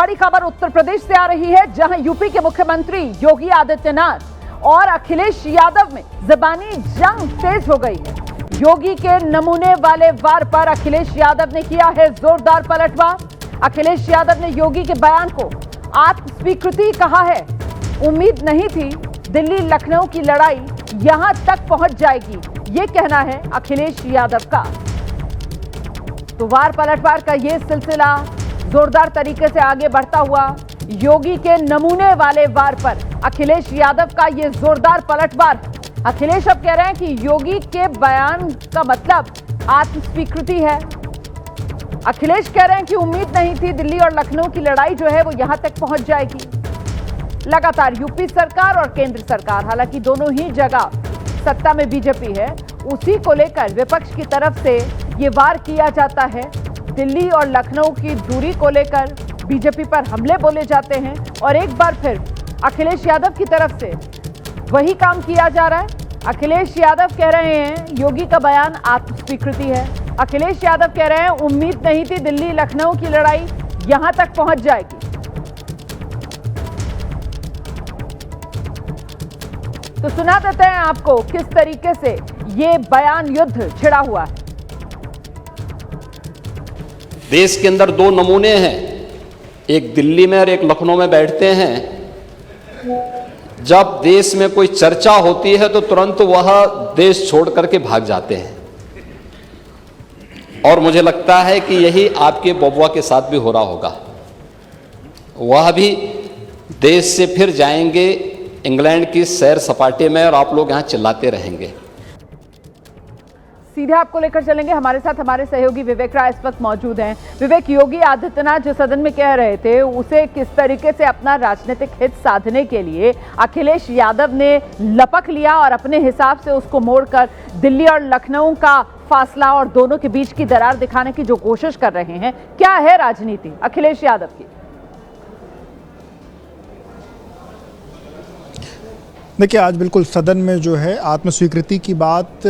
बड़ी खबर उत्तर प्रदेश से आ रही है, जहां यूपी के मुख्यमंत्री योगी आदित्यनाथ और अखिलेश यादव में ज़बानी जंग तेज हो गई है। योगी के नमूने वाले वार पर अखिलेश यादव ने किया है जोरदार पलटवार। अखिलेश यादव ने योगी के बयान को आत्मस्वीकृति कहा है। उम्मीद नहीं थी दिल्ली लखनऊ की लड़ाई यहां तक पहुंच जाएगी, ये कहना है अखिलेश यादव का। तो वार पलटवार का ये सिलसिला जोरदार तरीके से आगे बढ़ता हुआ योगी के नमूने वाले वार पर अखिलेश यादव का ये जोरदार पलटवार। अखिलेश अब कह रहे हैं कि योगी के बयान का मतलब आत्मस्वीकृति है। अखिलेश कह रहे हैं कि उम्मीद नहीं थी दिल्ली और लखनऊ की लड़ाई जो है वो यहां तक पहुंच जाएगी। लगातार यूपी सरकार और केंद्र सरकार, हालांकि दोनों ही जगह सत्ता में बीजेपी है, उसी को लेकर विपक्ष की तरफ से ये वार किया जाता है। दिल्ली और लखनऊ की दूरी को लेकर बीजेपी पर हमले बोले जाते हैं और एक बार फिर अखिलेश यादव की तरफ से वही काम किया जा रहा है। अखिलेश यादव कह रहे हैं योगी का बयान आत्मस्वीकृति है। अखिलेश यादव कह रहे हैं उम्मीद नहीं थी दिल्ली लखनऊ की लड़ाई यहां तक पहुंच जाएगी। तो सुना देते हैं आपको किस तरीके से ये बयान युद्ध छिड़ा हुआ है। देश के अंदर दो नमूने हैं, एक दिल्ली में और एक लखनऊ में बैठते हैं। जब देश में कोई चर्चा होती है तो तुरंत वह देश छोड़ करके भाग जाते हैं, और मुझे लगता है कि यही आपके बबुआ के साथ भी हो रहा होगा। वह भी देश से फिर जाएंगे इंग्लैंड की सैर सपाटे में और आप लोग यहां चिल्लाते रहेंगे। सीधे आपको लेकर चलेंगे, हमारे साथ हमारे सहयोगी विवेक राय इस वक्त मौजूद हैं। विवेक, योगी आदित्यनाथ जो सदन में कह रहे थे उसे किस तरीके से अपना राजनीतिक हित साधने के लिए अखिलेश यादव ने लपक लिया और अपने हिसाब से उसको मोड़कर दिल्ली और लखनऊ का फासला और दोनों के बीच की दरार दिखाने की जो कोशिश कर रहे हैं, क्या है राजनीति अखिलेश यादव की? देखिए, आज बिल्कुल सदन में जो है आत्मस्वीकृति की बात,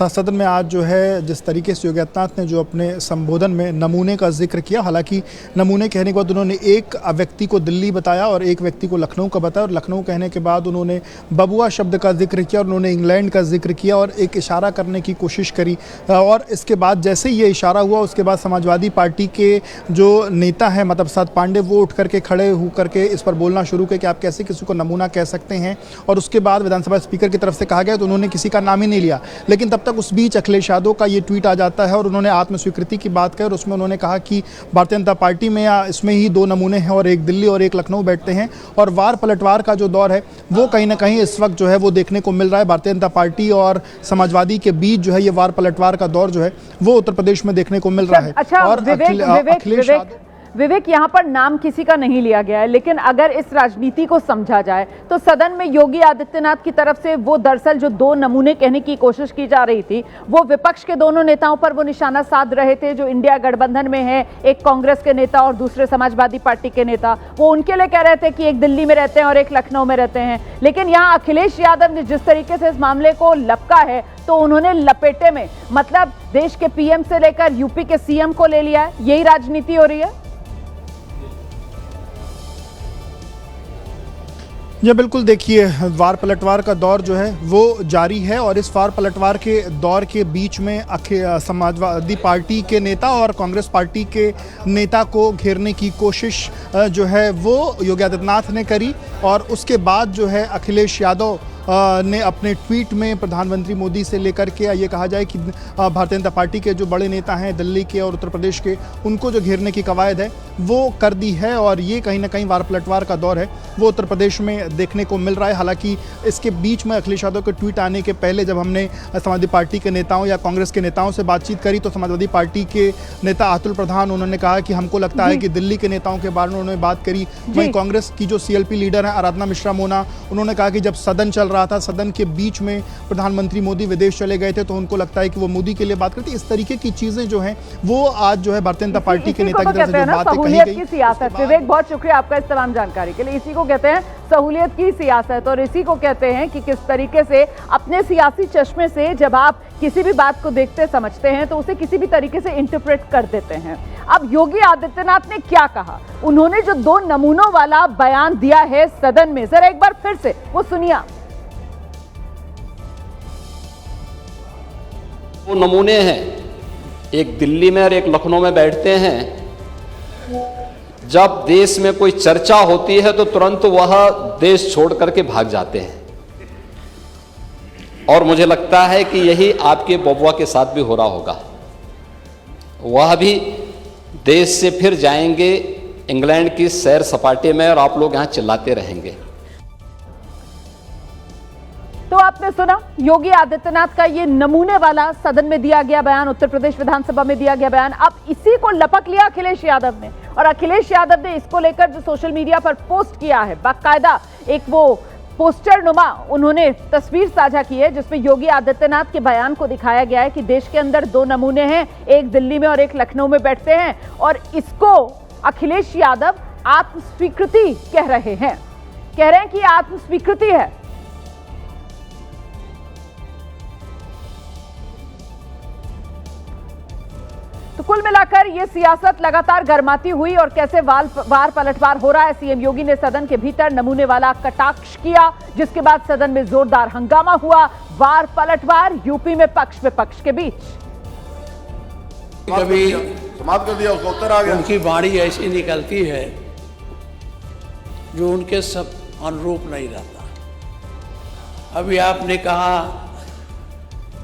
सदन में आज जो है जिस तरीके से योगी आदित्यनाथ ने जो अपने संबोधन में नमूने का जिक्र किया, हालांकि नमूने कहने के बाद उन्होंने एक व्यक्ति को दिल्ली बताया और एक व्यक्ति को लखनऊ का बताया, और लखनऊ कहने के बाद उन्होंने बबुआ शब्द का जिक्र किया और उन्होंने इंग्लैंड का जिक्र किया और एक इशारा करने की कोशिश करी। और इसके बाद जैसे ही ये इशारा हुआ उसके बाद समाजवादी पार्टी के जो नेता हैं मतलब सत पांडे, वो उठ करके खड़े होकर के इस पर बोलना शुरू किया कि आप कैसे किसी को नमूना कह सकते हैं। और उसके बाद विधानसभा स्पीकर की तरफ से कहा गया तो उन्होंने किसी का नाम ही नहीं लिया। लेकिन तब तक उस बीच अखिलेश यादव का ये ट्वीट आ जाता है और उन्होंने आत्मस्वीकृति की बात कही और उसमें उन्होंने कहा कि भारतीय जनता पार्टी में या इसमें ही दो नमूने हैं और एक दिल्ली और एक लखनऊ बैठते हैं। और वार पलटवार का जो दौर है वो कहीं ना कहीं इस वक्त जो है वो देखने को मिल रहा है। भारतीय जनता पार्टी और समाजवादी के बीच जो है ये वार पलटवार का दौर जो है वो उत्तर प्रदेश में देखने को मिल रहा है। अच्छा, और अखिलेश विवेक, यहाँ पर नाम किसी का नहीं लिया गया है, लेकिन अगर इस राजनीति को समझा जाए तो सदन में योगी आदित्यनाथ की तरफ से वो दरअसल जो दो नमूने कहने की कोशिश की जा रही थी वो विपक्ष के दोनों नेताओं पर वो निशाना साध रहे थे जो इंडिया गठबंधन में है, एक कांग्रेस के नेता और दूसरे समाजवादी पार्टी के नेता। वो उनके लिए कह रहे थे कि एक दिल्ली में रहते हैं और एक लखनऊ में रहते हैं। लेकिन यहाँ अखिलेश यादव ने जिस तरीके से इस मामले को लपका है तो उन्होंने लपेटे में मतलब देश के पीएम से लेकर यूपी के सीएम को ले लिया है। यही राजनीति हो रही है। ये बिल्कुल देखिए, वार पलटवार का दौर जो है वो जारी है और इस वार पलटवार के दौर के बीच में समाजवादी पार्टी के नेता और कांग्रेस पार्टी के नेता को घेरने की कोशिश जो है वो योगी आदित्यनाथ ने करी। और उसके बाद जो है अखिलेश यादव ने अपने ट्वीट में प्रधानमंत्री मोदी से लेकर के ये कहा जाए कि भारतीय जनता पार्टी के जो बड़े नेता हैं दिल्ली के और उत्तर प्रदेश के, उनको जो घेरने की कवायद है वो कर दी है। और ये कहीं ना कहीं वार पलटवार का दौर है वो उत्तर प्रदेश में देखने को मिल रहा है। हालांकि इसके बीच में अखिलेश यादव के ट्वीट आने के पहले जब हमने समाजवादी पार्टी के नेताओं या कांग्रेस के नेताओं से बातचीत करी तो समाजवादी पार्टी के नेता अतुल प्रधान, उन्होंने कहा कि हमको लगता है कि दिल्ली के नेताओं के बारे में उन्होंने बात करी। वहीं कांग्रेस की जो सीएलपी लीडर है आराधना मिश्रा मोना, उन्होंने कहा कि जब सदन चल रहा था, सदन के बीच में प्रधानमंत्री मोदी विदेश चले गए थे तो उनको लगता है कि वो मोदी के लिए बात करते। इस तरीके की चीजें जो हैं वो आज जो है भारतीय जनता पार्टी के नेता की तरफ से जो बातें कही गई। विवेक, बहुत शुक्रिया आपका इस तमाम जानकारी के लिए। इसी को कहते हैं सहूलियत की सियासत, और इसी को कहते हैं कि किस तरीके से अपने सियासी चश्मे से जब आप किसी भी बात को देखते समझते हैं तो उसे किसी भी तरीके से इंटरप्रेट कर देते हैं। अब योगी आदित्यनाथ ने क्या कहा, उन्होंने जो 2 नमूनों वाला बयान दिया है सदन में, जरा एक बार फिर से वो सुनिए। 2 नमूने हैं, एक दिल्ली में और एक लखनऊ में बैठते हैं। जब देश में कोई चर्चा होती है तो तुरंत वह देश छोड़ करके भाग जाते हैं, और मुझे लगता है कि यही आपके बबुआ के साथ भी हो रहा होगा। वह भी देश से फिर जाएंगे इंग्लैंड की सैर सपाटे में, और आप लोग यहां चिल्लाते रहेंगे। तो आपने सुना योगी आदित्यनाथ का ये नमूने वाला सदन में दिया गया बयान, उत्तर प्रदेश विधानसभा में दिया गया बयान। अब इसी को लपक लिया अखिलेश यादव ने, और अखिलेश यादव ने इसको लेकर जो सोशल मीडिया पर पोस्ट किया है, बाकायदा एक वो पोस्टर नुमा उन्होंने तस्वीर साझा की है जिसमें योगी आदित्यनाथ के बयान को दिखाया गया है कि देश के अंदर 2 नमूने हैं, एक दिल्ली में और एक लखनऊ में बैठते हैं, और इसको अखिलेश यादव आत्मस्वीकृति कह रहे हैं कि आत्मस्वीकृति है। तो कुल मिलाकर ये सियासत लगातार गर्माती हुई, और कैसे वार पलटवार हो रहा है। सीएम योगी ने सदन के भीतर नमूने वाला कटाक्ष किया, जिसके बाद सदन में जोरदार हंगामा हुआ। वार पलटवार यूपी में पक्ष विपक्ष के बीच। कभी समाप्त कर दिया, उसका उत्तर आ गया। उनकी वाणी ऐसी निकलती है जो उनके सब अनुरूप नहीं रहता। अभी आपने कहा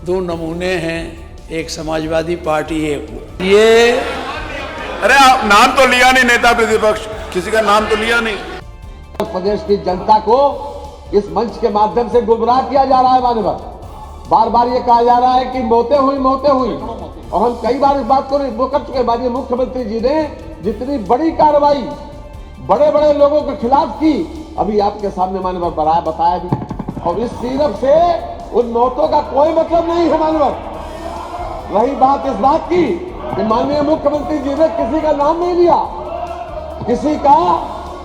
2 नमूने हैं, एक समाजवादी पार्टी, एक ये। अरे आप नाम तो लिया नहीं, नेता प्रतिपक्ष किसी का नाम तो लिया नहीं। उत्तर प्रदेश की जनता को इस मंच के माध्यम से गुमराह किया जा रहा है। माननीय बार बार ये कहा जा रहा है कि मौतें हुई, और हम कई बार इस बात को वो कर चुके हैं। माननीय मुख्यमंत्री जी ने जितनी बड़ी कार्रवाई बड़े बड़े लोगों के खिलाफ की, अभी आपके सामने माननीय बताया भी, और इस सीरप से उन मौतों का कोई मतलब नहीं है। माननीय रही बात इस बात की कि माननीय मुख्यमंत्री जी ने किसी का नाम नहीं लिया, किसी का,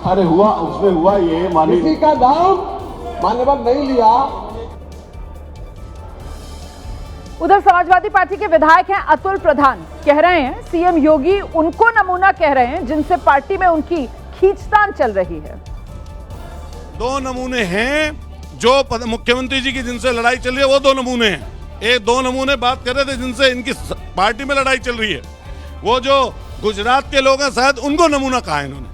अरे हुआ उसमें हुआ ये माननीय, किसी का नाम मान्यवर नहीं लिया। उधर समाजवादी पार्टी के विधायक हैं अतुल प्रधान, कह रहे हैं सीएम योगी उनको नमूना कह रहे हैं जिनसे पार्टी में उनकी खींचतान चल रही है। 2 नमूने हैं जो मुख्यमंत्री जी की जिनसे लड़ाई चल रही है, वो 2 नमूने हैं। एक 2 नमूने बात कर रहे थे जिनसे इनकी पार्टी में लड़ाई चल रही है, वो जो गुजरात के लोग हैं शायद उनको नमूना कहा है इन्होंने।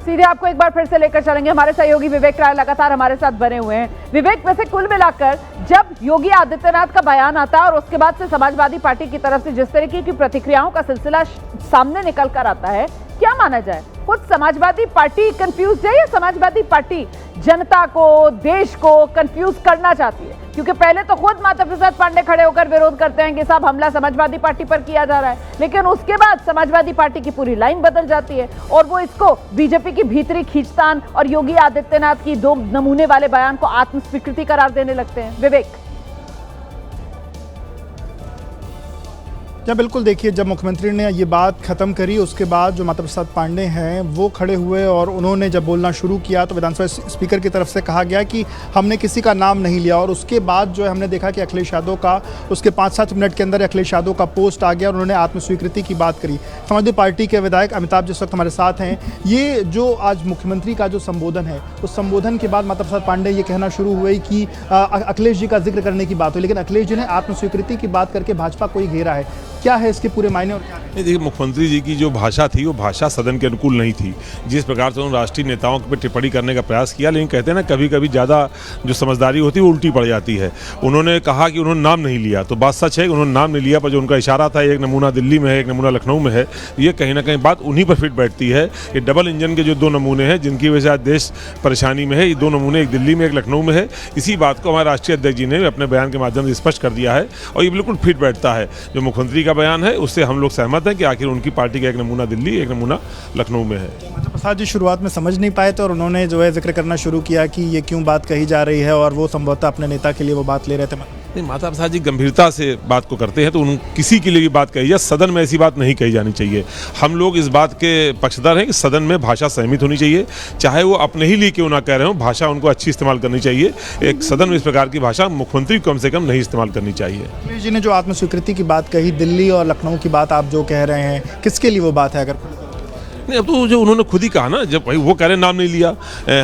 सीधे आपको एक बार फिर से लेकर चलेंगे, हमारे सहयोगी विवेक राय लगातार हमारे साथ बने हुए हैं। विवेक, वैसे कुल मिलाकर जब योगी आदित्यनाथ का बयान आता है और उसके बाद से समाजवादी पार्टी की तरफ से जिस तरीके की प्रतिक्रियाओं का सिलसिला सामने निकल कर आता है, क्या माना जाए? खुद समाजवादी पार्टी कंफ्यूज है या समाजवादी पार्टी जनता को, देश को कंफ्यूज करना चाहती है? क्योंकि पहले तो खुद माता प्रसाद पांडे खड़े होकर विरोध करते हैं कि साहब हमला समाजवादी पार्टी पर किया जा रहा है, लेकिन उसके बाद समाजवादी पार्टी की पूरी लाइन बदल जाती है और वो इसको बीजेपी की भीतरी खींचतान और योगी आदित्यनाथ की 2 नमूने वाले बयान को आत्मस्वीकृति करार देने लगते हैं। विवेक, या बिल्कुल देखिए, जब मुख्यमंत्री ने ये बात खत्म करी उसके बाद जो माता प्रसाद पांडे हैं वो खड़े हुए और उन्होंने जब बोलना शुरू किया तो विधानसभा स्पीकर की तरफ से कहा गया कि हमने किसी का नाम नहीं लिया, और उसके बाद जो है हमने देखा कि अखिलेश यादव का उसके 5-7 मिनट के अंदर अखिलेश यादव का पोस्ट आ गया और उन्होंने आत्मस्वीकृति की बात करी। समाजवादी पार्टी के विधायक अमिताभ जिस वक्त हमारे साथ हैं, ये जो आज मुख्यमंत्री का जो संबोधन है उस संबोधन के बाद माता प्रसाद पांडे ये कहना शुरू हुए कि अखिलेश जी का जिक्र करने की बात हुई, लेकिन अखिलेश जी ने आत्मस्वीकृति की बात करके भाजपा को ही घेरा है। क्या है इसके पूरे मायने और क्या? देखिए, मुख्यमंत्री जी की जो भाषा थी वो भाषा सदन के अनुकूल नहीं थी। जिस प्रकार से उन्होंने राष्ट्रीय नेताओं पर टिप्पणी करने का प्रयास किया, लेकिन कहते हैं ना कभी कभी ज़्यादा जो समझदारी होती है वो उल्टी पड़ जाती है। उन्होंने कहा कि उन्होंने नाम नहीं लिया, तो बात सच है कि उन्होंने नाम नहीं लिया, पर जो उनका इशारा था एक नमूना दिल्ली में है, एक नमूना लखनऊ में है, ये कहीं ना कहीं बात उन्हीं पर फिट बैठती है कि डबल इंजन के जो 2 नमूने हैं जिनकी वजह से आज देश परेशानी में है, ये 2 नमूने एक दिल्ली में एक लखनऊ में है। इसी बात को हमारे राष्ट्रीय अध्यक्ष जी ने अपने बयान के माध्यम से स्पष्ट कर दिया है और ये बिल्कुल फिट बैठता है। जो मुख्यमंत्री का बयान है उससे हम लोग सहमत हैं कि आखिर उनकी पार्टी का एक नमूना दिल्ली, एक नमूना लखनऊ में है। माता प्रसाद जी शुरुआत में समझ नहीं पाए थे और उन्होंने जो है जिक्र करना शुरू किया कि ये क्यों बात कही जा रही है, और वो संभवतः अपने नेता के लिए वो बात ले रहे थे। नहीं, माता प्रसाद जी गंभीरता से बात को करते हैं, तो उन किसी के लिए भी बात कही जाए, सदन में ऐसी बात नहीं कही जानी चाहिए। हम लोग इस बात के पक्षधर हैं कि सदन में भाषा संयमित होनी चाहिए, चाहे वो अपने ही लिए क्यों ना कह रहे हो, भाषा उनको अच्छी इस्तेमाल करनी चाहिए। एक सदन में इस प्रकार की भाषा मुख्यमंत्री कम से कम नहीं इस्तेमाल करनी चाहिए। अखिलेश जी ने जो आत्मस्वीकृति की बात कही, दिल्ली और लखनऊ की बात आप जो कह रहे हैं, किसके लिए वो बात है? अगर नहीं, अब तो जो उन्होंने खुद ही कहा ना, जब भाई वो कह रहे नाम नहीं लिया,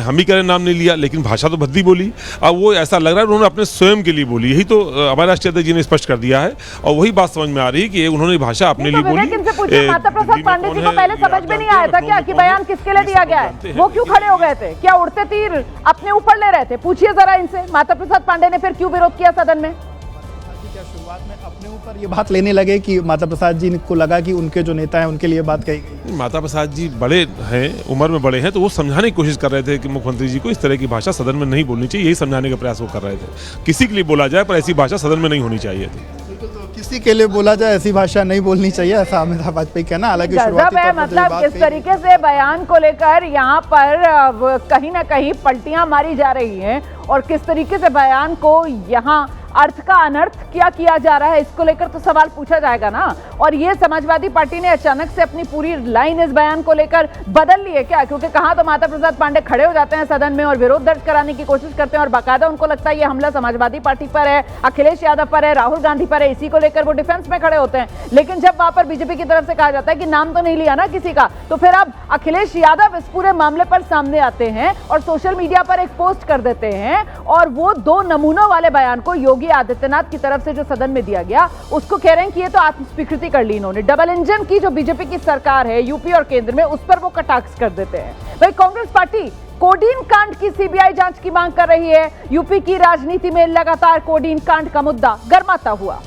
हम ही कह रहे नाम नहीं लिया, लेकिन भाषा तो भद्दी बोली। अब वो ऐसा लग रहा है उन्होंने अपने स्वयं के लिए बोली, यही तो हमारे राष्ट्रीय अध्यक्ष जी ने स्पष्ट कर दिया है, और वही बात समझ में आ रही है कि उन्होंने भाषा अपने लिए बोली। माता प्रसाद पांडे जी को पहले समझ में नहीं आया था क्या कि बयान किसके लिए दिया गया है? वो क्यों खड़े हो गए थे? क्या उड़ते तीर अपने ऊपर ले रहे थे? पूछिए जरा इनसे, माता प्रसाद पांडे ने फिर क्यों विरोध किया सदन में? क्या शुरुआत में अपने ऊपर ये बात लेने लगे कि माता प्रसाद जी को लगा कि उनके जो नेता हैं उनके लिए बात कही गई? माता प्रसाद जी बड़े हैं, उम्र में बड़े हैं, तो वो समझाने की कोशिश कर रहे थे कि मुख्यमंत्री जी को इस तरह की भाषा सदन में नहीं बोलनी चाहिए, यही समझाने का प्रयास वो कर रहे थे। किसी के लिए बोला जाए पर ऐसी भाषा सदन में नहीं होनी चाहिए थी। तो किसी के लिए बोला जाए ऐसी भाषा नहीं बोलनी चाहिए, ऐसा अमिताभ वाजपेयी कहना। हालांकि गजब है, मतलब किस तरीके से बयान को लेकर यहाँ पर कहीं ना कहीं पलटियां मारी जा रही हैं, और किस तरीके से बयान को यहाँ अर्थ का अनर्थ क्या किया जा रहा है, इसको लेकर तो सवाल पूछा जाएगा ना। और ये समाजवादी पार्टी ने अचानक से अपनी पूरी लाइन इस बयान को लेकर बदल ली है क्या? क्योंकि कहाँ तो माता प्रसाद पांडे खड़े हो जाते हैं सदन में और विरोध दर्ज कराने की कोशिश करते हैं, और बाकायदा उनको लगता है ये हमला समाजवादी पार्टी पर है, अखिलेश यादव पर है, राहुल गांधी पर है, इसी को लेकर वो डिफेंस में खड़े होते हैं। लेकिन जब वहां पर बीजेपी की तरफ से कहा जाता है कि नाम तो नहीं लिया ना किसी का, तो फिर अब अखिलेश यादव इस पूरे मामले पर सामने आते हैं और सोशल मीडिया पर एक पोस्ट कर देते हैं, और वो 2 नमूनों वाले बयान को योगी आदित्यनाथ की तरफ से जो सदन में दिया गया उसको कह रहे हैं कि ये तो आत्मस्वीकृति कर ली इन्होंने। डबल इंजन की जो बीजेपी की सरकार है यूपी और केंद्र में, उस पर वो कटाक्ष कर देते हैं। भाई कांग्रेस पार्टी कोडीन कांड की सीबीआई जांच की मांग कर रही है। यूपी की राजनीति में लगातार कोडीन कांड का मुद्दा गर्माता हुआ।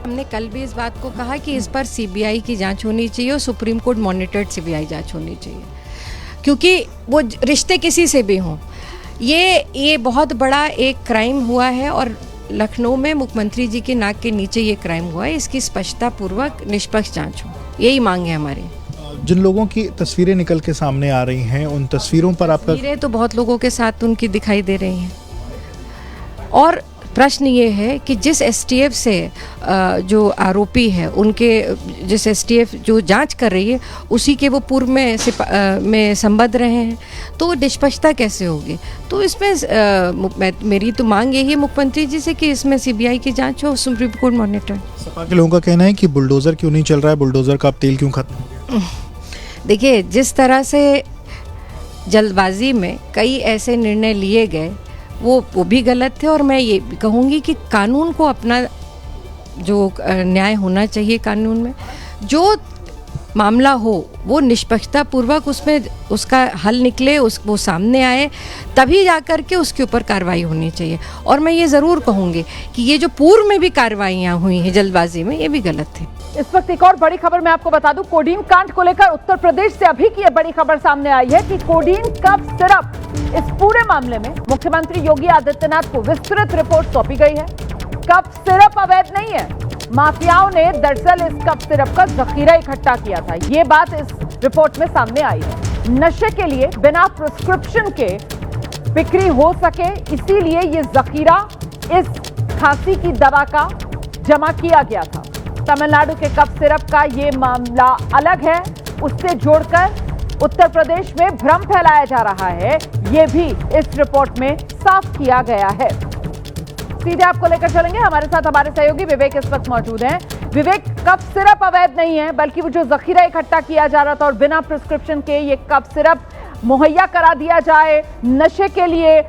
हमने कल भी इस बात को कहा कि इस पर सीबीआई की जांच होनी चाहिए और सुप्रीम कोर्ट मॉनिटर्ड सीबीआई जांच होनी चाहिए, क्योंकि वो रिश्ते किसी से भी हों, ये बहुत बड़ा एक क्राइम हुआ है, और लखनऊ में मुख्यमंत्री जी के नाक के नीचे ये क्राइम हुआ है। इसकी स्पष्टता पूर्वक निष्पक्ष जांच हो, यही मांग है हमारी। जिन लोगों की तस्वीरें निकल के सामने आ रही हैं, उन तस्वीरों पर आपका? तस्वीरें तो बहुत लोगों के साथ उनकी दिखाई दे रही हैं, और प्रश्न ये है कि जिस एसटीएफ से जो आरोपी है, उनके जिस एसटीएफ जो जांच कर रही है उसी के वो पूर्व में संबद्ध रहे हैं, तो निष्पक्षता कैसे होगी? तो इसमें मेरी तो मांग यही है मुख्यमंत्री जी से कि इसमें सीबीआई की जांच हो, सुप्रीम कोर्ट मॉनिटर। सपा के लोगों का कहना है कि बुलडोजर क्यों नहीं चल रहा है, बुलडोजर का अब तेल क्यों खत्म हो गया? देखिए, जिस तरह से जल्दबाजी में कई ऐसे निर्णय लिए गए वो भी गलत थे, और मैं ये भी कहूँगी कि कानून को अपना जो न्याय होना चाहिए, कानून में जो मामला हो वो निष्पक्षता पूर्वक उसमें उसका हल निकले, वो सामने आए, तभी जाकर के उसके ऊपर कार्रवाई होनी चाहिए। और मैं ये ज़रूर कहूँगी कि ये जो पूर्व में भी कार्रवाइयाँ हुई हैं जल्दबाजी में, ये भी गलत थी। इस वक्त एक और बड़ी खबर मैं आपको बता दूं, कोडीन कांड को लेकर उत्तर प्रदेश से अभी की ये बड़ी खबर सामने आई है कि कोडीन कफ सिरप, इस पूरे मामले में मुख्यमंत्री योगी आदित्यनाथ को विस्तृत रिपोर्ट सौंपी गई है। कफ सिरप अवैध नहीं है, माफियाओं ने दरअसल इस कफ सिरप का जखीरा इकट्ठा किया था, ये बात इस रिपोर्ट में सामने आई है। नशे के लिए बिना प्रिस्क्रिप्शन के बिक्री हो सके, इसीलिए ये जखीरा इस खांसी की दवा का जमा किया गया था। तमिलनाडु के कफ सिरप का ये मामला अलग है, उससे जोड़कर उत्तर प्रदेश में भ्रम फैलाया जा रहा है, ये भी इस रिपोर्ट में साफ किया गया है। सीधे आपको लेकर चलेंगे, हमारे साथ हमारे सहयोगी विवेक इस वक्त मौजूद हैं। विवेक, कफ सिरप अवैध नहीं है, बल्कि वो जो जखीरा इकट्ठा किया जा रहा था और बिना प्रिस्क्रिप्शन के ये कफ सिरप मुहैया करा दिया जाए नशे के लिए,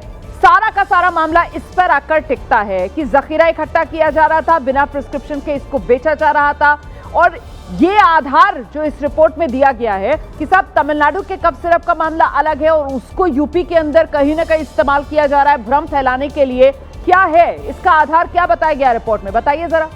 सारा का सारा मामला इस पर आकर टिकता है कि जखीरा इकट्ठा किया जा रहा था, बिना प्रिस्क्रिप्शन के इसको बेचा जा रहा था। और ये आधार जो इस रिपोर्ट में दिया गया है कि साहब तमिलनाडु के कफ सिरप का मामला अलग है और उसको यूपी के अंदर कहीं ना कहीं इस्तेमाल किया जा रहा है भ्रम फैलाने के लिए, क्या है इसका आधार, क्या बताया गया रिपोर्ट में, बताइए जरा।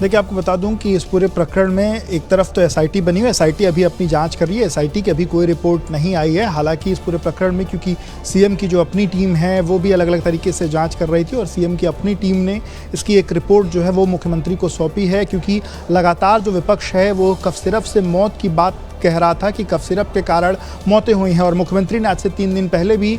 देखिए, आपको बता दूं कि इस पूरे प्रकरण में एक तरफ तो एसआईटी बनी हुई है, एसआईटी अभी अपनी जांच कर रही है, एसआईटी की अभी कोई रिपोर्ट नहीं आई है। हालांकि इस पूरे प्रकरण में क्योंकि सीएम की जो अपनी टीम है वो भी अलग अलग तरीके से जांच कर रही थी, और सीएम की अपनी टीम ने इसकी एक रिपोर्ट जो है वो मुख्यमंत्री को सौंपी है, क्योंकि लगातार जो विपक्ष है वो कफ सिरप से मौत की बात कह रहा था कि कफ सिरप के कारण मौतें हुई हैं। और मुख्यमंत्री ने आज से 3 दिन पहले भी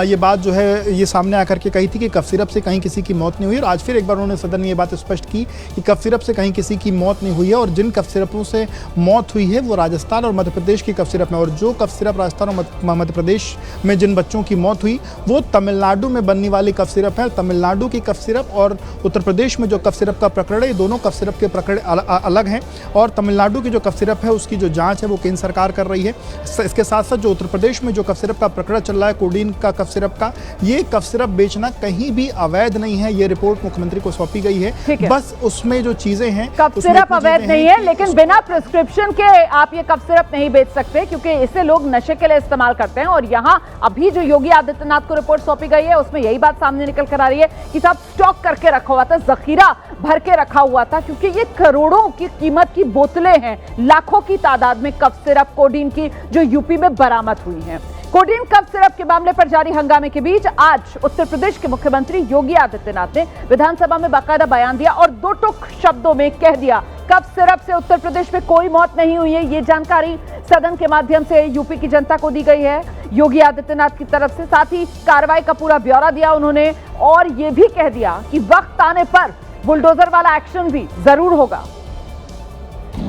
ये बात जो है ये सामने आकर के कही थी कि कफ सिरप से कहीं किसी की मौत नहीं हुई। और आज फिर एक बार उन्होंने सदन में ये बात स्पष्ट की कि कफ सिरप से कहीं किसी की मौत नहीं हुई है। और जिन कफ सिरपों से मौत हुई है वो राजस्थान और मध्य प्रदेश की कफ सिरप में, और जो कफ सिरप राजस्थान और मध्य प्रदेश में जिन बच्चों की मौत हुई वो तमिलनाडु में बनने वाली कफ सिरप है। तमिलनाडु की कफ सिरप और उत्तर प्रदेश में जो कफ सिरप का प्रकरण है, ये दोनों कफ सिरप के प्रकरण अलग हैं। और तमिलनाडु की जो कफ सिरप है उसकी जो जांच है वो केंद्र सरकार कर रही है। इसके साथ साथ जो उत्तर प्रदेश में जो कफ सिरप का प्रकरण चल रहा है कोडीन का कफ सिरप का, ये कफ सिरप बेचना कहीं भी अवैध नहीं है। ये रिपोर्ट मुख्यमंत्री को सौंपी गई है। बस उसमें जो चीजें हैं, कफ सिरप अवैध नहीं है, लेकिन बिना प्रिस्क्रिप्शन के आप ये कफ सिरप नहीं बेच सकते क्योंकि इसे लोग नशे के लिए इस्तेमाल करते हैं। और यहाँ अभी जो योगी आदित्यनाथ को रिपोर्ट सौंपी गई है उसमें यही बात सामने निकल कर आ रही है कि सब स्टॉक करके रखा हुआ था, जखीरा भर के रखा हुआ था, क्योंकि ये करोड़ों की कीमत की बोतलें हैं, लाखों की तादाद में कफ सिरप कोडीन की जो यूपी में बरामद हुई हैं। कोडीन कफ सिरप के मामले पर जारी हंगामे के बीच आज उत्तर प्रदेश के मुख्यमंत्री योगी आदित्यनाथ ने विधानसभा में बाकायदा बयान दिया और 2 टूक शब्दों में कह दिया कफ सिरप से उत्तर प्रदेश में कोई मौत नहीं हुई है। ये जानकारी सदन के माध्यम से यूपी की जनता को दी गई है योगी आदित्यनाथ की तरफ से। साथ ही कार्रवाई का पूरा ब्यौरा दिया उन्होंने और ये भी कह दिया कि वक्त आने पर बुलडोजर वाला एक्शन भी जरूर होगा।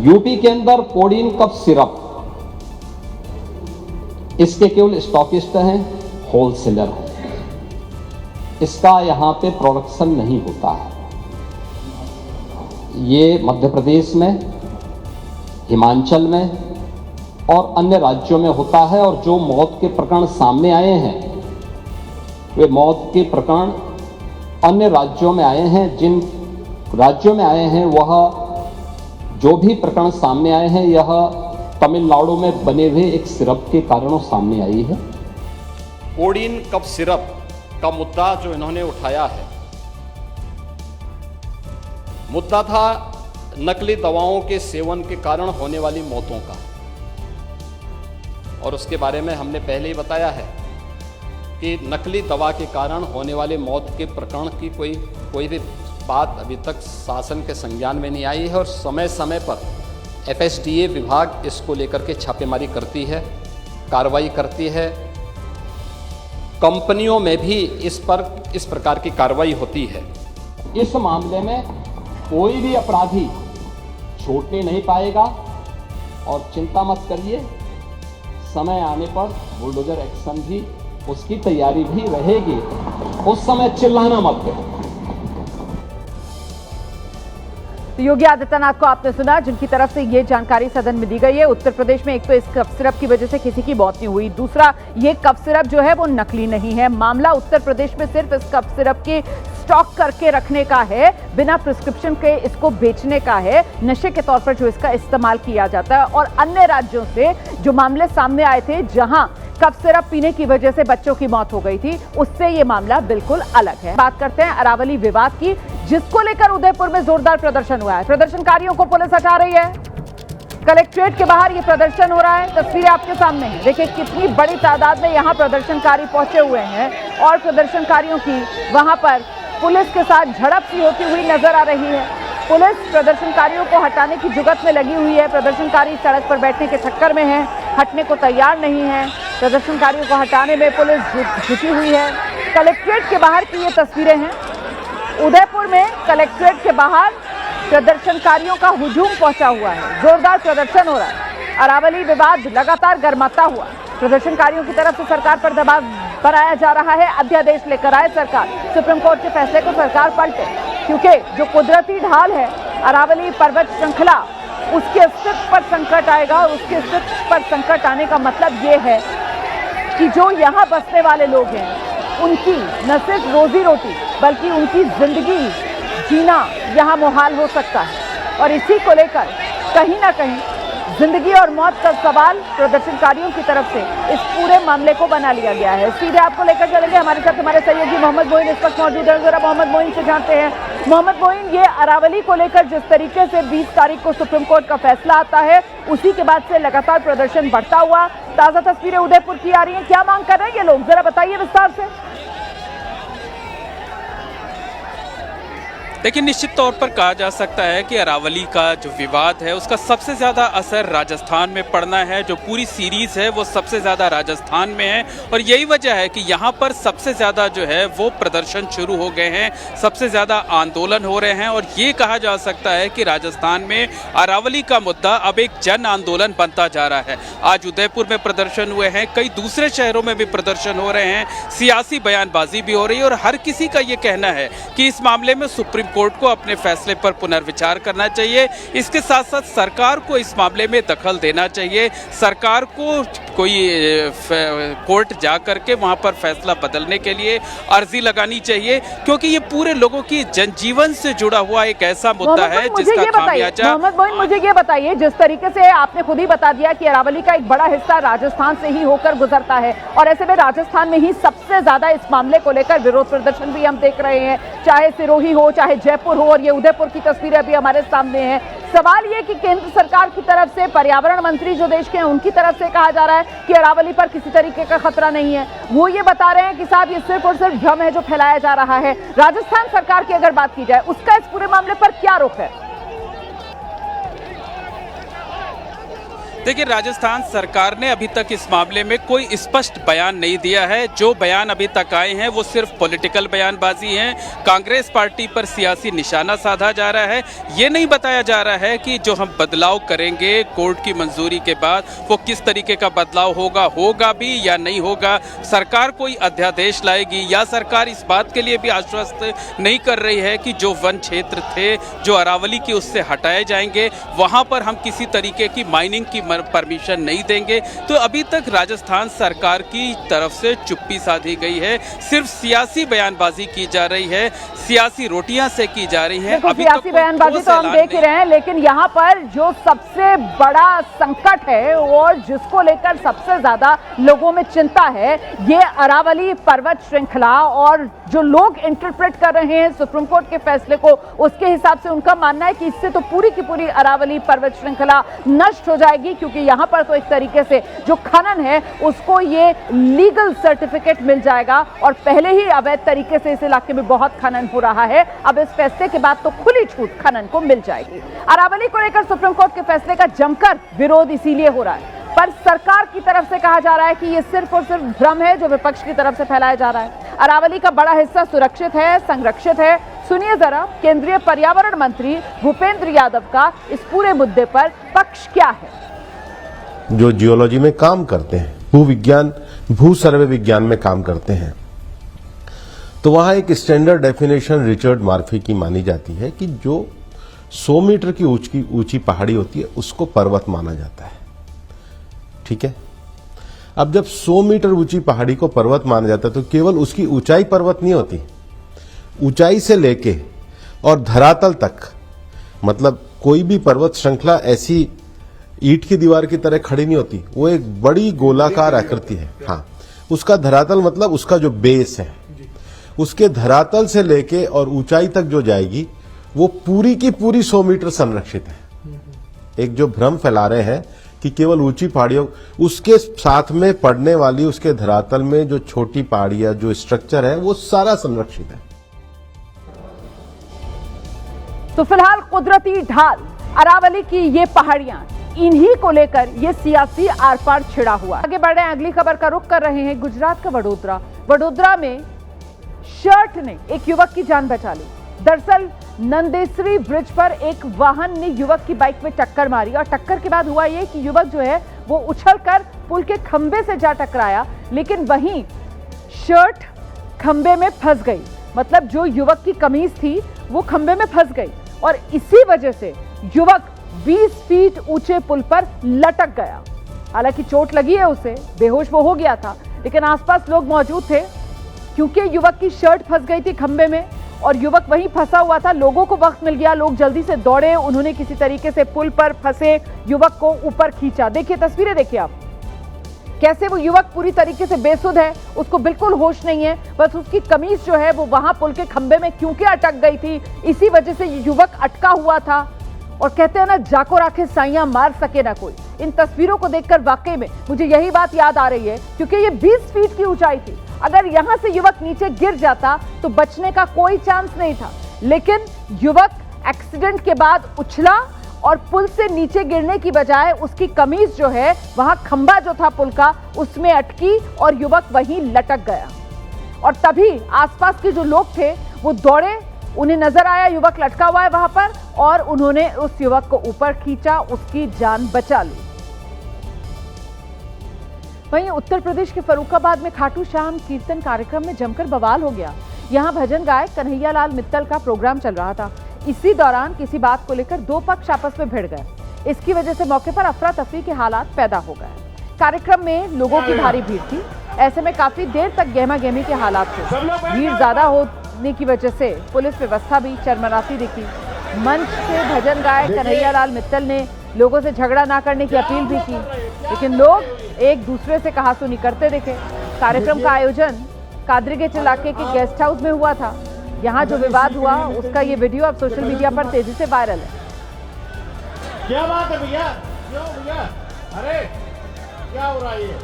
यूपी के अंदर कोडीन कफ सिरप इसके केवल स्टॉकिस्ट हैं, होलसेलर हैं, इसका यहां पे प्रोडक्शन नहीं होता है। ये मध्य प्रदेश में, हिमाचल में और अन्य राज्यों में होता है। और जो मौत के प्रकरण सामने आए हैं वे मौत के प्रकरण अन्य राज्यों में आए हैं। जिन राज्यों में आए हैं वह जो भी प्रकरण सामने आए हैं यह तमिलनाडु में बने हुए एक सिरप के कारणों सामने आई है। कोडीन कफ सिरप का मुद्दा जो इन्होंने उठाया है, मुद्दा था नकली दवाओं के सेवन के कारण होने वाली मौतों का। और उसके बारे में हमने पहले ही बताया है कि नकली दवा के कारण होने वाले मौत के प्रकरण की कोई भी बात अभी तक शासन के संज्ञान में नहीं आई है। और समय समय पर FSDA विभाग इसको लेकर के छापेमारी करती है, कार्रवाई करती है। कंपनियों में भी इस प्रकार की कार्रवाई होती है। इस मामले में कोई भी अपराधी छूटने नहीं पाएगा। और चिंता मत करिए, समय आने पर बुलडोजर एक्शन भी, उसकी तैयारी भी रहेगी। उस समय चिल्लाना मत करो। तो योगी आदित्यनाथ को आपने सुना, जिनकी तरफ से ये जानकारी सदन में दी गई है। उत्तर प्रदेश में एक तो इस कफ सिरप की वजह से किसी की मौत नहीं हुई, दूसरा ये कफ सिरप जो है वो नकली नहीं है। मामला उत्तर प्रदेश में सिर्फ इस कफ सिरप के स्टॉक करके रखने का है, बिना प्रिस्क्रिप्शन के इसको बेचने का है, नशे के तौर पर जो इसका इस्तेमाल किया जाता है। और अन्य राज्यों से जो मामले सामने आए थे जहां कफ सिरप पीने की वजह से बच्चों की मौत हो गई थी, उससे ये मामला बिल्कुल अलग है। बात करते हैं अरावली विवाद की, जिसको लेकर उदयपुर में जोरदार प्रदर्शन हुआ है। प्रदर्शनकारियों को पुलिस हटा रही है। कलेक्ट्रेट के बाहर ये प्रदर्शन हो रहा है, तस्वीरें आपके सामने हैं। देखिए कितनी बड़ी तादाद में यहाँ प्रदर्शनकारी पहुंचे हुए हैं और प्रदर्शनकारियों की वहां पर पुलिस के साथ झड़प सी होती हुई नजर आ रही है। पुलिस प्रदर्शनकारियों को हटाने की जुगत में लगी हुई है। प्रदर्शनकारी सड़क पर बैठने के चक्कर में हैं, हटने को तैयार नहीं है। प्रदर्शनकारियों को हटाने में पुलिस जुटी हुई है। कलेक्ट्रेट के बाहर की ये तस्वीरें हैं। उदयपुर में कलेक्ट्रेट के बाहर प्रदर्शनकारियों का हुजूम पहुंचा हुआ है, जोरदार प्रदर्शन हो रहा है। अरावली विवाद लगातार गर्माता हुआ, प्रदर्शनकारियों की तरफ से सरकार पर दबाव बनाया जा रहा है। अध्यादेश लेकर आए सरकार, सुप्रीम कोर्ट के फैसले को सरकार पलटे, क्योंकि जो कुदरती ढाल है अरावली पर्वत श्रृंखला, उसके अस्तित्व पर संकट आएगा। और उसके अस्तित्व पर संकट आने का मतलब ये है कि जो यहाँ बसने वाले लोग हैं उनकी न सिर्फ रोजी रोटी बल्कि उनकी जिंदगी जीना यहाँ मुहाल हो सकता है। और इसी को लेकर कहीं ना कहीं जिंदगी और मौत का सवाल प्रदर्शनकारियों की तरफ से इस पूरे मामले को बना लिया गया है। सीधे आपको लेकर चलेंगे, हमारे साथ हमारे सहयोगी मोहम्मद मोइन इस वक्त मौजूद है। जरा मोहम्मद मोइन से जानते हैं। मोहम्मद मोइन, ये अरावली को लेकर जिस तरीके से 20 तारीख को सुप्रीम कोर्ट का फैसला आता है, उसी के बाद से लगातार प्रदर्शन बढ़ता हुआ, ताजा तस्वीरें उदयपुर की आ रही हैं। क्या मांग कर रहे हैं ये लोग, जरा बताइए विस्तार से। लेकिन निश्चित तौर पर कहा जा सकता है कि अरावली का जो विवाद है उसका सबसे ज़्यादा असर राजस्थान में पड़ना है। जो पूरी सीरीज़ है वो सबसे ज़्यादा राजस्थान में है और यही वजह है कि यहाँ पर सबसे ज़्यादा जो है वो प्रदर्शन शुरू हो गए हैं, सबसे ज़्यादा आंदोलन हो रहे हैं और ये कहा जा सकता है कि राजस्थान में अरावली का मुद्दा अब एक जन आंदोलन बनता जा रहा है। आज उदयपुर में प्रदर्शन हुए हैं, कई दूसरे शहरों में भी प्रदर्शन हो रहे हैं, सियासी बयानबाजी भी हो रही है और हर किसी का ये कहना है कि इस मामले में सुप्रीम कोर्ट को अपने फैसले पर पुनर्विचार करना चाहिए। इसके साथ साथ सरकार को इस मामले में दखल देना चाहिए, सरकार को कोई कोर्ट जा करके वहां पर फैसला बदलने के लिए अर्जी लगानी चाहिए, क्योंकि ये पूरे लोगों की जनजीवन से जुड़ा हुआ एक ऐसा मुद्दा है जिसका खामियाजा। मोहम्मद मोइन, मुझे ये बताइए, जिस तरीके से आपने खुद ही बता दिया कि अरावली का एक बड़ा हिस्सा राजस्थान से ही होकर गुजरता है और ऐसे में राजस्थान में ही सबसे ज्यादा इस मामले को लेकर विरोध प्रदर्शन भी हम देख रहे हैं, चाहे सिरोही हो चाहे जयपुर हो, और ये उदयपुर की तस्वीरें अभी हमारे सामने हैं। सवाल ये कि केंद्र सरकार की तरफ से, पर्यावरण मंत्री जो देश के हैं उनकी तरफ से कहा जा रहा है कि अरावली पर किसी तरीके का खतरा नहीं है। वो ये बता रहे हैं कि साहब ये सिर्फ और सिर्फ भ्रम है जो फैलाया जा रहा है। राजस्थान सरकार की अगर बात की जाए, उसका इस पूरे मामले पर क्या रुख है? देखिए, राजस्थान सरकार ने अभी तक इस मामले में कोई स्पष्ट बयान नहीं दिया है। जो बयान अभी तक आए हैं वो सिर्फ पॉलिटिकल बयानबाजी हैं। कांग्रेस पार्टी पर सियासी निशाना साधा जा रहा है। ये नहीं बताया जा रहा है कि जो हम बदलाव करेंगे कोर्ट की मंजूरी के बाद वो किस तरीके का बदलाव होगा भी या नहीं होगा। सरकार कोई अध्यादेश लाएगी या सरकार इस बात के लिए भी आश्वस्त नहीं कर रही है कि जो वन क्षेत्र थे जो अरावली के उससे हटाए जाएंगे वहाँ पर हम किसी तरीके की माइनिंग की परमिशन नहीं देंगे। तो अभी तक राजस्थान सरकार की तरफ से चुप्पी साधी गई है, सिर्फ सियासी बयानबाजी की जा रही है, सियासी रोटियां से की जा रही है। अभी सियासी बयानबाजी तो हम देख ही रहे हैं, लेकिन यहाँ पर जो सबसे बड़ा संकट है और जिसको लेकर सबसे ज्यादा लोगों में चिंता है, ये अरावली पर्वत श्रृंखला। और जो लोग इंटरप्रेट कर रहे हैं सुप्रीम कोर्ट के फैसले को, उसके हिसाब से उनका मानना है कि इससे तो पूरी की पूरी अरावली पर्वत श्रृंखला नष्ट हो जाएगी, क्योंकि यहाँ पर तो एक तरीके से जो खनन है उसको ये लीगल सर्टिफिकेट मिल जाएगा और पहले ही अवैध तरीके से इस इलाके में बहुत खनन हो रहा है। अब इस फैसले के बाद तो खुली छूट खनन को मिल जाएगी। अरावली को लेकर सुप्रीम कोर्ट के फैसले का जमकर विरोध इसीलिए हो रहा है, पर सरकार की तरफ से कहा जा रहा है कि ये सिर्फ और सिर्फ भ्रम है जो विपक्ष की तरफ से फैलाया जा रहा है। अरावली का बड़ा हिस्सा सुरक्षित है, संरक्षित है। सुनिए जरा केंद्रीय पर्यावरण मंत्री भूपेंद्र यादव का इस पूरे मुद्दे पर पक्ष क्या है। जो जियोलॉजी में काम करते हैं, भूविज्ञान, भू सर्वे विज्ञान में काम करते हैं, तो वहां एक स्टैंडर्ड डेफिनेशन रिचर्ड मार्फी की मानी जाती है कि जो 100 मीटर की ऊंची पहाड़ी होती है उसको पर्वत माना जाता है। ठीक है, अब जब 100 मीटर ऊंची पहाड़ी को पर्वत माना जाता है तो केवल उसकी ऊंचाई पर्वत नहीं होती, ऊंचाई से लेके और धरातल तक, मतलब कोई भी पर्वत श्रृंखला ऐसी ईंट की दीवार की तरह खड़ी नहीं होती, वो एक बड़ी गोलाकार आकृति है। हाँ, उसका धरातल मतलब उसका जो बेस है, उसके धरातल से लेके और ऊंचाई तक जो जाएगी वो पूरी की पूरी 100 मीटर संरक्षित है। एक जो भ्रम फैला रहे हैं कि केवल ऊंची पहाड़ियों, उसके साथ में पड़ने वाली उसके धरातल में जो छोटी पहाड़ियां, जो स्ट्रक्चर है, वो सारा संरक्षित है। तो फिलहाल कुदरती ढाल अरावली की ये पहाड़ियां, इन्हीं को लेकर ये सियासी आर पार छिड़ा हुआ। आगे बढ़ रहे हैं, अगली खबर का रुख कर रहे हैं गुजरात का वडोदरा में शर्ट ने एक युवक की जान बचा ली। दरअसल नंदेसरी ब्रिज पर एक वाहन ने युवक की बाइक में टक्कर मारी और टक्कर के बाद हुआ ये कि युवक जो है वो उछलकर पुल के खंबे से जा टकराया, लेकिन वहीं शर्ट खंबे में फंस गई। मतलब जो युवक की कमीज थी वो खंबे में फंस गई और इसी वजह से युवक 20 फीट ऊंचे पुल पर लटक गया। हालांकि चोट लगी है उसे, बेहोश वो हो गया था, लेकिन आसपास लोग मौजूद थे। क्योंकि युवक की शर्ट फंस गई थी खंबे में और युवक वहीं फंसा हुआ था, लोगों को वक्त मिल गया, लोग जल्दी से दौड़े, उन्होंने किसी तरीके से पुल पर फंसे युवक को ऊपर खींचा। देखिए तस्वीरें, देखिए आप कैसे वो युवक पूरी तरीके से बेसुध है, उसको बिल्कुल होश नहीं है, बस उसकी कमीज जो है वो वहां पुल के खंबे में क्योंकि अटक गई थी, इसी वजह से युवक अटका हुआ था। और कहते हैं ना, जाको राखे साइयां मार सके ना कोई। इन तस्वीरों को देखकर वाकई में मुझे यही बात याद आ रही है, क्योंकि ये 20 फीट की ऊंचाई थी। अगर यहां से युवक नीचे गिर जाता तो बचने का कोई चांस नहीं था, लेकिन युवक एक्सीडेंट के बाद उछला और पुल से नीचे गिरने की बजाय उसकी कमीज जो है वहां खंभा जो था पुल का उसमें अटकी और युवक वहीं लटक गया। और तभी आसपास के जो लोग थे वो दौड़े, उन्हें नजर आया युवक लटका हुआ है वहां पर और उन्होंने उस युवक को ऊपर खींचा, उसकी जान बचा ली। वहीं उत्तर प्रदेश के फर्रुखाबाद में खाटू श्याम कीर्तन कार्यक्रम में जमकर बवाल हो गया। यहां भजन गायक कन्हैयालाल मित्तल का प्रोग्राम चल रहा था। इसी दौरान किसी बात को लेकर दो पक्ष आपस में भिड़ गए। इसकी वजह से मौके पर अफरा तफरी के हालात पैदा हो गए। कार्यक्रम में लोगों की भारी भीड़ थी, ऐसे में काफी देर तक गहमा गहमी के हालात थे। भीड़ ज्यादा होने की वजह से पुलिस व्यवस्था भी चरमराती दिखी। मंच से भजन गायक कन्हैयालाल मित्तल ने लोगों से झगड़ा ना करने की अपील भी की, लेकिन लोग एक दूसरे से कहासुनी करते दिखे। कार्यक्रम का आयोजन कादरीगेट इलाके के गेस्ट हाउस में हुआ था। यहाँ जो विवाद हुआ उसका ये वीडियो अब सोशल मीडिया पर तेजी से वायरल है। क्या बात है भैया? क्यों भैया? अरे क्या हो रहा है ये?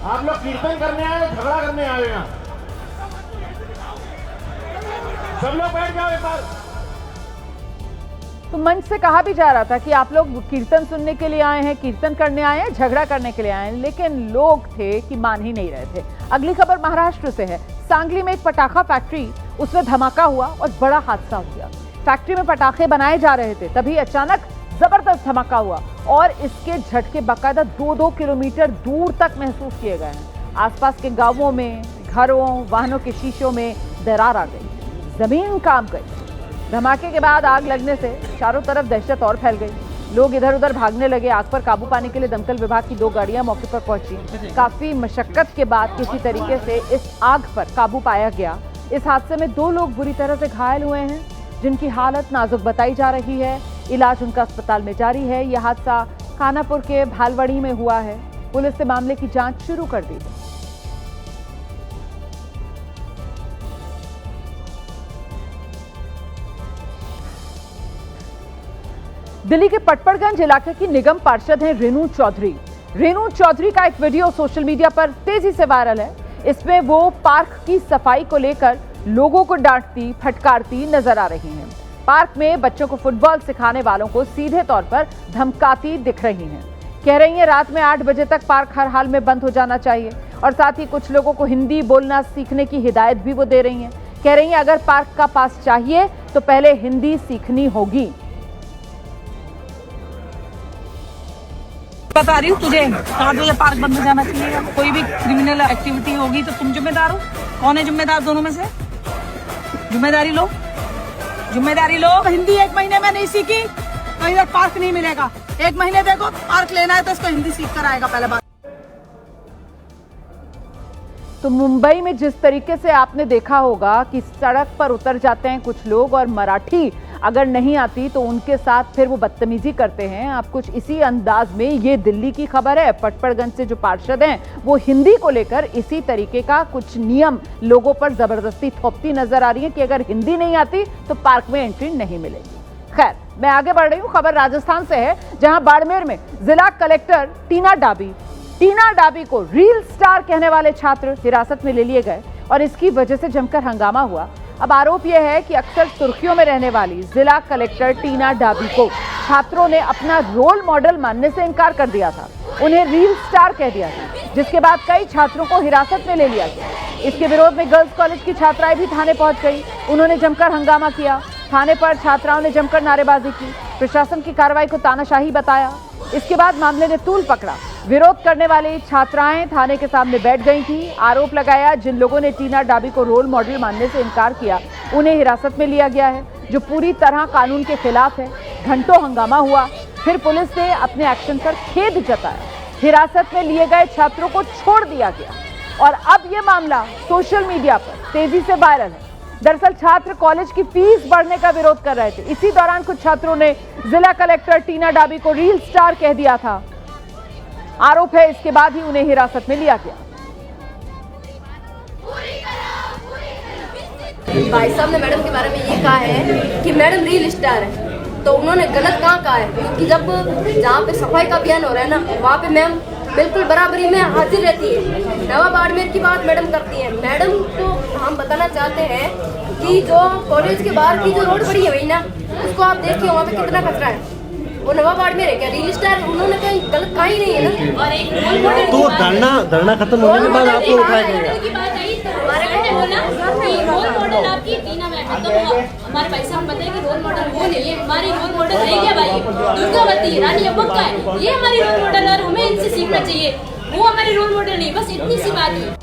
आप लोग कीर्तन करने आए, झगड़ा करने आए यहाँ? सब लोग बैठ जाओ एक बार। तो मंच से कहा भी जा रहा था कि आप लोग कीर्तन सुनने के लिए आए हैं, कीर्तन करने आए हैं, झगड़ा करने के लिए आए हैं, लेकिन लोग थे कि मान ही नहीं रहे थे। अगली खबर महाराष्ट्र से है। सांगली में एक पटाखा फैक्ट्री, उसमें धमाका हुआ और बड़ा हादसा हो गया। फैक्ट्री में पटाखे बनाए जा रहे थे, तभी अचानक जबरदस्त धमाका हुआ और इसके झटके बाकायदा 2-2 किलोमीटर दूर तक महसूस किए गए हैं। आसपास के गांवों में, घरों, वाहनों के शीशों में दरार आ गई, जमीन कांप गई। धमाके के बाद आग लगने से चारों तरफ दहशत और फैल गई। लोग इधर उधर भागने लगे। आग पर काबू पाने के लिए दमकल विभाग की 2 गाड़ियां मौके पर पहुंची। काफी मशक्कत के बाद किसी तरीके से इस आग पर काबू पाया गया। इस हादसे में 2 लोग बुरी तरह से घायल हुए हैं, जिनकी हालत नाजुक बताई जा रही है। इलाज उनका अस्पताल में जारी है। यह हादसा खानापुर के भालवड़ी में हुआ है। पुलिस ने मामले की जांच शुरू कर दी है। दिल्ली के पटपड़गंज इलाके की निगम पार्षद हैं रेणु चौधरी। रेणु चौधरी का एक वीडियो सोशल मीडिया पर तेजी से वायरल है। इसमें वो पार्क की सफाई को लेकर लोगों को डांटती, फटकारती नजर आ रही हैं। पार्क में बच्चों को फुटबॉल सिखाने वालों को सीधे तौर पर धमकाती दिख रही हैं। कह रही हैं रात में 8 बजे तक पार्क हर हाल में बंद हो जाना चाहिए और साथ ही कुछ लोगों को हिंदी बोलना सीखने की हिदायत भी वो दे रही हैं। कह रही हैं अगर पार्क का पास चाहिए तो पहले हिंदी सीखनी होगी। बता रही हूँ तुझे, 8 बजे पार्क बंद हो जाना चाहिए। कोई भी क्रिमिनल एक्टिविटी होगी तो तुम जिम्मेदार हो। कौन है जिम्मेदार दोनों में से? जिम्मेदारी लो, जिम्मेदारी लो। हिंदी 1 महीने में नहीं सीखी तो इधर पार्क नहीं मिलेगा। 1 महीने देखो, पार्क लेना है तो इसको हिंदी सीख कर आएगा पहले बात। तो मुंबई में जिस तरीके से आपने देखा होगा कि सड़क पर उतर जाते हैं कुछ लोग और मराठी अगर नहीं आती तो उनके साथ फिर वो बदतमीजी करते हैं। आप कुछ इसी अंदाज में ये दिल्ली की खबर है। पटपड़गंज से जो पार्षद हैं वो हिंदी को लेकर इसी तरीके का कुछ नियम लोगों पर जबरदस्ती थोपती नजर आ रही है कि अगर हिंदी नहीं आती तो पार्क में एंट्री नहीं मिलेगी। खैर, मैं आगे बढ़ रही हूँ। खबर राजस्थान से है, जहां बाड़मेर में जिला कलेक्टर टीना डाबी को रील स्टार कहने वाले छात्र हिरासत में ले लिए गए और इसकी वजह से जमकर हंगामा हुआ। अब आरोप यह है कि अक्सर सुर्खियों में रहने वाली जिला कलेक्टर टीना डाबी को छात्रों ने अपना रोल मॉडल मानने से इनकार कर दिया था, उन्हें रील स्टार कह दिया था, जिसके बाद कई छात्रों को हिरासत में ले लिया गया। इसके विरोध में गर्ल्स कॉलेज की छात्राएं भी थाने पहुंच गई। उन्होंने जमकर हंगामा किया। थाने पर छात्राओं ने जमकर नारेबाजी की, प्रशासन की कार्रवाई को तानाशाही बताया। इसके बाद मामले ने तूल पकड़ा। विरोध करने वाली छात्राएं थाने के सामने बैठ गई थी। आरोप लगाया जिन लोगों ने टीना डाबी को रोल मॉडल मानने से इनकार किया उन्हें हिरासत में लिया गया है, जो पूरी तरह कानून के खिलाफ है। घंटों हंगामा हुआ, फिर पुलिस ने अपने एक्शन पर खेद जताया। हिरासत में लिए गए छात्रों को छोड़ दिया गया और अब ये मामला सोशल मीडिया पर तेजी से वायरल है। दरअसल छात्र कॉलेज की फीस बढ़ने का विरोध कर रहे थे। इसी दौरान कुछ छात्रों ने जिला कलेक्टर टीना डाबी को रील स्टार कह दिया था। आरोप है इसके बाद ही उन्हें हिरासत में लिया गया। भाई साहब ने मैडम के बारे में ये कहा है कि मैडम रील स्टार है, तो उन्होंने गलत कहाँ कहा है? क्योंकि जब जहाँ पे सफाई का अभियान हो रहा है ना, वहाँ पे मैम बिल्कुल बराबरी में हाजिर रहती है। नवा बाड़मेर की बात मैडम करती है। मैडम को हम बताना चाहते हैं कि जो कॉलेज के बाहर की जो रोड बड़ी है वही ना, उसको आप देखिए वहाँ पे कितना कचरा है। वो नवाबाड़ में रह गया रील स्टार, उन्होंने कहीं गलत कहा ही नहीं है ना। और एक तो धरना खत्म होने के बाद आपको उठाया जाएगा। रोल मॉडल आपकी टीना मैम है, तो हमारे भाई साहब बताए कि रोल मॉडल वो नहीं है, हमारी रोल मॉडल है क्या भाई, दुर्गावती रानी अब्बक्का है, ये हमारी रोल मॉडल और हमें इनसे सीखना चाहिए। वो हमारी रोल मॉडल नहीं, बस इतनी सी बात है।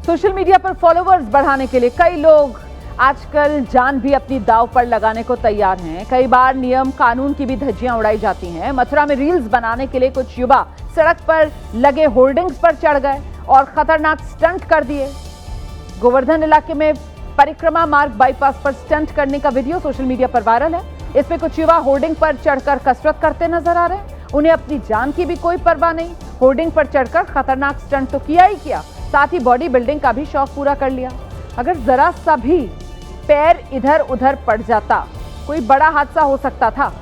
सोशल मीडिया पर फॉलोवर्स बढ़ाने के लिए कई लोग आजकल जान भी अपनी दांव पर लगाने को तैयार हैं। कई बार नियम कानून की भी धज्जियां उड़ाई जाती हैं। मथुरा में रील्स बनाने के लिए कुछ युवा सड़क पर लगे होर्डिंग्स पर चढ़ गए और खतरनाक स्टंट कर दिए। गोवर्धन इलाके में परिक्रमा मार्ग बाईपास पर स्टंट करने का वीडियो सोशल मीडिया पर वायरल है। इसमें कुछ युवा होर्डिंग पर चढ़कर कसरत करते नजर आ रहे हैं। उन्हें अपनी जान की भी कोई परवाह नहीं। होर्डिंग पर चढ़कर खतरनाक स्टंट तो किया ही किया, साथ ही बॉडी बिल्डिंग का भी शौक पूरा कर लिया। अगर जरा सा भी पैर इधर उधर पड़ जाता कोई बड़ा हादसा हो सकता था,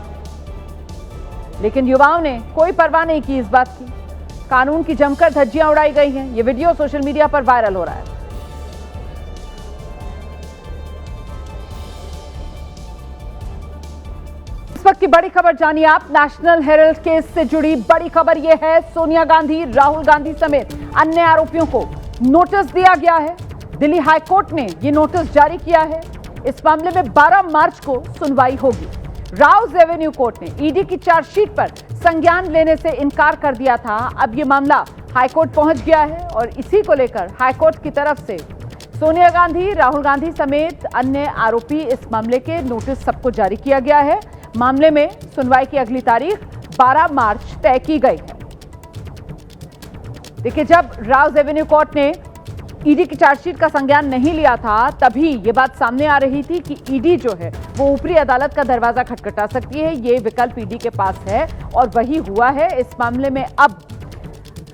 लेकिन युवाओं ने कोई परवाह नहीं की इस बात की। कानून की जमकर धज्जियां उड़ाई गई हैं। यह वीडियो सोशल मीडिया पर वायरल हो रहा है। इस वक्त की बड़ी खबर जानिए आप। नेशनल हेराल्ड केस से जुड़ी बड़ी खबर यह है, सोनिया गांधी, राहुल गांधी समेत अन्य आरोपियों को नोटिस दिया गया है। दिल्ली हाईकोर्ट ने यह नोटिस जारी किया है। इस मामले में 12 मार्च को सुनवाई होगी। राउज एवेन्यू कोर्ट ने ईडी की चार्जशीट पर संज्ञान लेने से इनकार कर दिया था। अब यह मामला हाईकोर्ट पहुंच गया है और इसी को लेकर हाईकोर्ट की तरफ से सोनिया गांधी, राहुल गांधी समेत अन्य आरोपी इस मामले के नोटिस सबको जारी किया गया है। मामले में सुनवाई की अगली तारीख 12 मार्च तय की गई है। देखिए, जब राउज एवेन्यू कोर्ट ने ईडी की चार्जशीट का संज्ञान नहीं लिया था, तभी ये बात सामने आ रही थी कि ईडी जो है वो ऊपरी अदालत का दरवाजा खटखटा सकती है। ये विकल्प ईडी के पास है और वही हुआ है। इस मामले में अब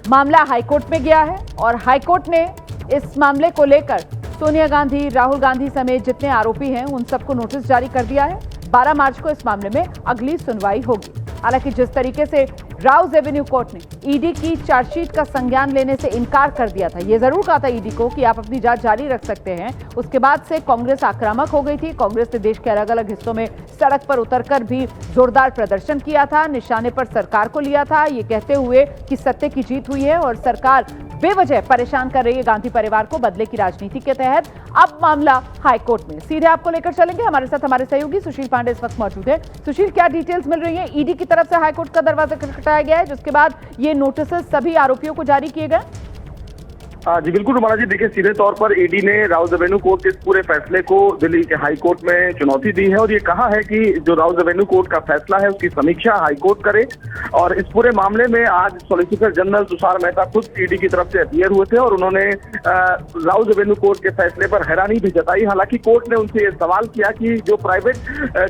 मामला हाईकोर्ट में गया है और हाईकोर्ट ने इस मामले को लेकर सोनिया गांधी, राहुल गांधी समेत जितने आरोपी हैं उन सबको नोटिस जारी कर दिया है। 12 मार्च को इस मामले में अगली सुनवाई होगी। हालांकि जिस तरीके से राउज एवेन्यू कोर्ट ने ईडी की चार्जशीट का संज्ञान लेने से इनकार कर दिया था, ये जरूर कहा था ईडी को कि आप अपनी जांच जारी रख सकते हैं। उसके बाद से कांग्रेस आक्रामक हो गई थी। कांग्रेस ने देश के अलग अलग हिस्सों में सड़क पर उतरकर भी जोरदार प्रदर्शन किया था, निशाने पर सरकार को लिया था, ये कहते हुए कि सत्य की जीत हुई है और सरकार बेवजह परेशान कर रही है गांधी परिवार को बदले की राजनीति के तहत। अब मामला हाईकोर्ट में। सीधे आपको लेकर चलेंगे, हमारे साथ हमारे सहयोगी सुशील पांडे इस वक्त मौजूद है। सुशील, क्या डिटेल्स मिल रही है? ईडी की तरफ से हाईकोर्ट का दरवाजा खटखटाया गया है, जिसके बाद ये नोटिस सभी आरोपियों को जारी किए गए। जी बिल्कुल रुमाला जी, देखिए सीधे तौर पर ईडी ने राउज एवेन्यू कोर्ट के इस पूरे फैसले को दिल्ली के हाई कोर्ट में चुनौती दी है और ये कहा है कि जो राउज एवेन्यू कोर्ट का फैसला है उसकी समीक्षा हाई कोर्ट करे। और इस पूरे मामले में आज सॉलिसिटर जनरल तुषार मेहता खुद ईडी की तरफ से अपीयर हुए थे और उन्होंने राउज एवेन्यू कोर्ट के फैसले पर हैरानी भी जताई। हालांकि कोर्ट ने उनसे ये सवाल किया कि जो प्राइवेट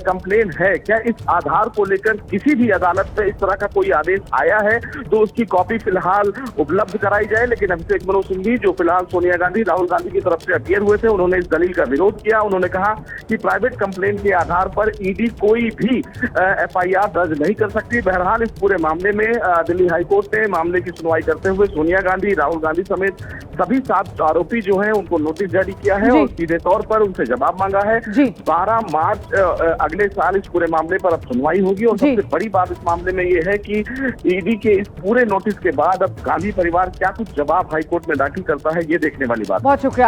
कंप्लेन है, क्या इस आधार को लेकर किसी भी अदालत में इस तरह का कोई आदेश आया है तो उसकी कॉपी फिलहाल उपलब्ध कराई जाए। लेकिन अभिषेक मनु सिंह जो फिलहाल सोनिया गांधी, राहुल गांधी की तरफ से अपीयर हुए थे, उन्होंने इस दलील का विरोध किया। उन्होंने कहा कि प्राइवेट कंप्लेन के आधार पर ईडी कोई भी एफआईआर दर्ज नहीं कर सकती। बहरहाल इस पूरे मामले में दिल्ली हाईकोर्ट ने मामले की सुनवाई करते हुए सोनिया गांधी, राहुल गांधी समेत सभी 7 आरोपी जो हैं उनको नोटिस जारी किया है और सीधे तौर पर उनसे जवाब मांगा है। 12 मार्च अगले साल इस पूरे मामले पर अब सुनवाई होगी। और सबसे बड़ी बात इस मामले में ये है कि ईडी के इस पूरे नोटिस के बाद अब गांधी परिवार क्या कुछ जवाब हाईकोर्ट में दाखिल करता है, ये देखने वाली बात। बहुत शुक्रिया।